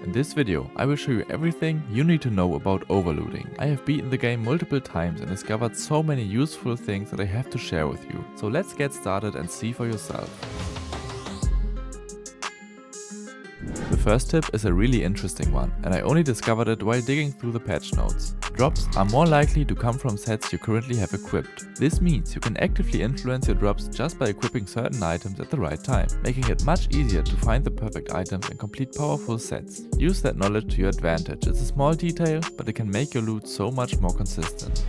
In this video, I will show you everything you need to know about overlooting. I have beaten the game multiple times and discovered so many useful things that I have to share with you. So let's get started and see for yourself. The first tip is a really interesting one, and I only discovered it while digging through the patch notes. Drops are more likely to come from sets you currently have equipped. This means you can actively influence your drops just by equipping certain items at the right time, making it much easier to find the perfect items and complete powerful sets. Use that knowledge to your advantage. It's a small detail, but it can make your loot so much more consistent.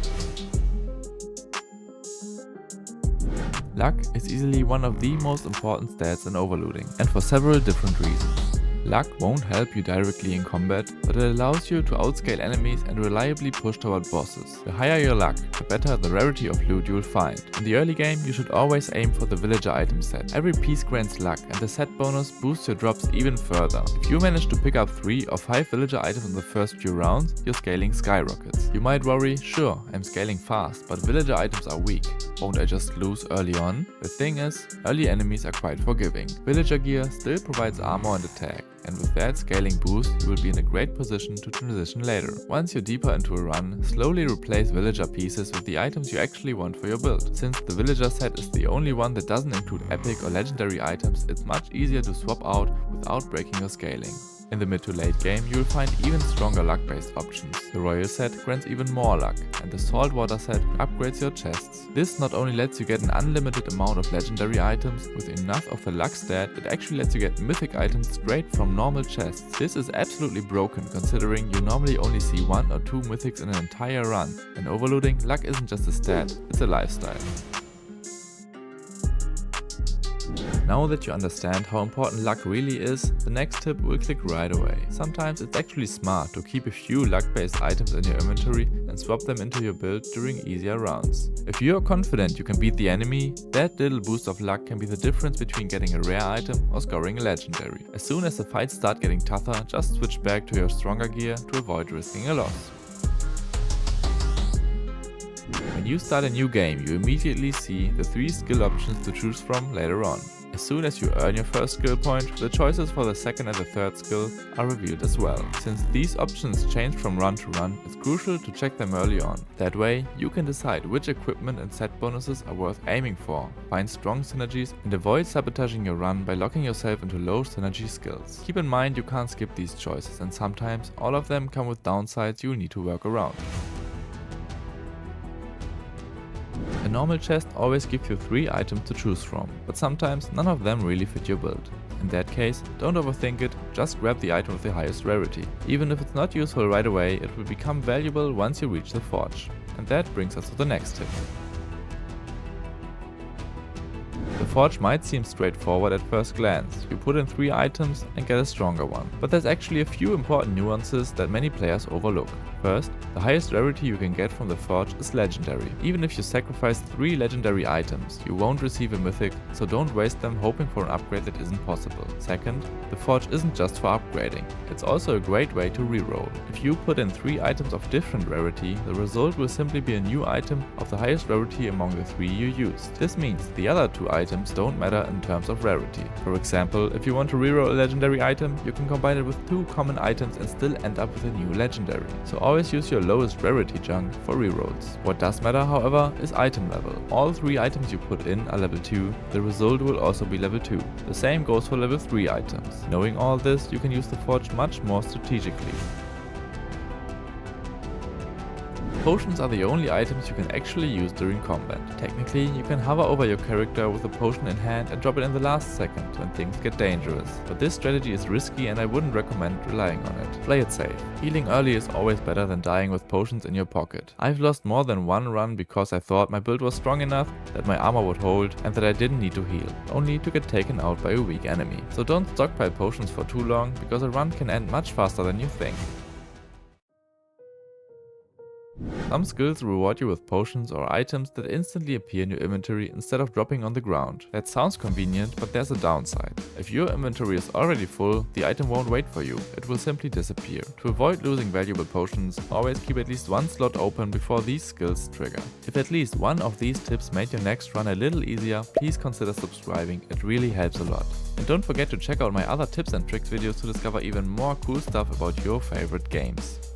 Luck is easily one of the most important stats in overlooting, and for several different reasons. Luck won't help you directly in combat, but it allows you to outscale enemies and reliably push toward bosses. The higher your luck, the better the rarity of loot you'll find. In the early game, you should always aim for the villager item set. Every piece grants luck, and the set bonus boosts your drops even further. If you manage to pick up 3 or 5 villager items in the first few rounds, your scaling skyrockets. You might worry, sure, I'm scaling fast, but villager items are weak. Won't I just lose early on? The thing is, early enemies are quite forgiving. Villager gear still provides armor and attack, and with that scaling boost, you will be in a great position to transition later. Once you're deeper into a run, slowly replace villager pieces with the items you actually want for your build. Since the villager set is the only one that doesn't include epic or legendary items, it's much easier to swap out without breaking your scaling. In the mid to late game, you will find even stronger luck-based options. The Royal set grants even more luck, and the Saltwater set upgrades your chests. This not only lets you get an unlimited amount of legendary items with enough of the luck stat, it actually lets you get mythic items straight from normal chests. This is absolutely broken considering you normally only see 1 or 2 mythics in an entire run. In overlooting, luck isn't just a stat, it's a lifestyle. Now that you understand how important luck really is, the next tip will click right away. Sometimes it's actually smart to keep a few luck-based items in your inventory and swap them into your build during easier rounds. If you are confident you can beat the enemy, that little boost of luck can be the difference between getting a rare item or scoring a legendary. As soon as the fights start getting tougher, just switch back to your stronger gear to avoid risking a loss. When you start a new game, you immediately see the 3 skill options to choose from later on. As soon as you earn your first skill point, the choices for the second and the third skill are revealed as well. Since these options change from run to run, it's crucial to check them early on. That way, you can decide which equipment and set bonuses are worth aiming for, find strong synergies, and avoid sabotaging your run by locking yourself into low synergy skills. Keep in mind you can't skip these choices, and sometimes all of them come with downsides you'll need to work around. A normal chest always gives you 3 items to choose from, but sometimes none of them really fit your build. In that case, don't overthink it, just grab the item with the highest rarity. Even if it's not useful right away, it will become valuable once you reach the forge. And that brings us to the next tip. The forge might seem straightforward at first glance. You put in 3 items and get a stronger one. But there's actually a few important nuances that many players overlook. First, the highest rarity you can get from the forge is legendary. Even if you sacrifice 3 legendary items, you won't receive a mythic, so don't waste them hoping for an upgrade that isn't possible. Second, the forge isn't just for upgrading. It's also a great way to reroll. If you put in 3 items of different rarity, the result will simply be a new item of the highest rarity among the 3 you used. This means the other 2 items don't matter in terms of rarity. For example, if you want to reroll a legendary item, you can combine it with 2 common items and still end up with a new legendary. So always use your lowest rarity chunk for rerolls. What does matter, however, is item level. All 3 items you put in are level 2, the result will also be level 2. The same goes for level 3 items. Knowing all this, you can use the forge much more strategically. Potions are the only items you can actually use during combat. Technically, you can hover over your character with a potion in hand and drop it in the last second when things get dangerous. But this strategy is risky and I wouldn't recommend relying on it. Play it safe. Healing early is always better than dying with potions in your pocket. I've lost more than 1 run because I thought my build was strong enough that my armor would hold and that I didn't need to heal, only to get taken out by a weak enemy. So don't stockpile potions for too long because a run can end much faster than you think. Some skills reward you with potions or items that instantly appear in your inventory instead of dropping on the ground. That sounds convenient, but there's a downside. If your inventory is already full, the item won't wait for you, it will simply disappear. To avoid losing valuable potions, always keep at least one slot open before these skills trigger. If at least one of these tips made your next run a little easier, please consider subscribing, it really helps a lot. And don't forget to check out my other tips and tricks videos to discover even more cool stuff about your favorite games.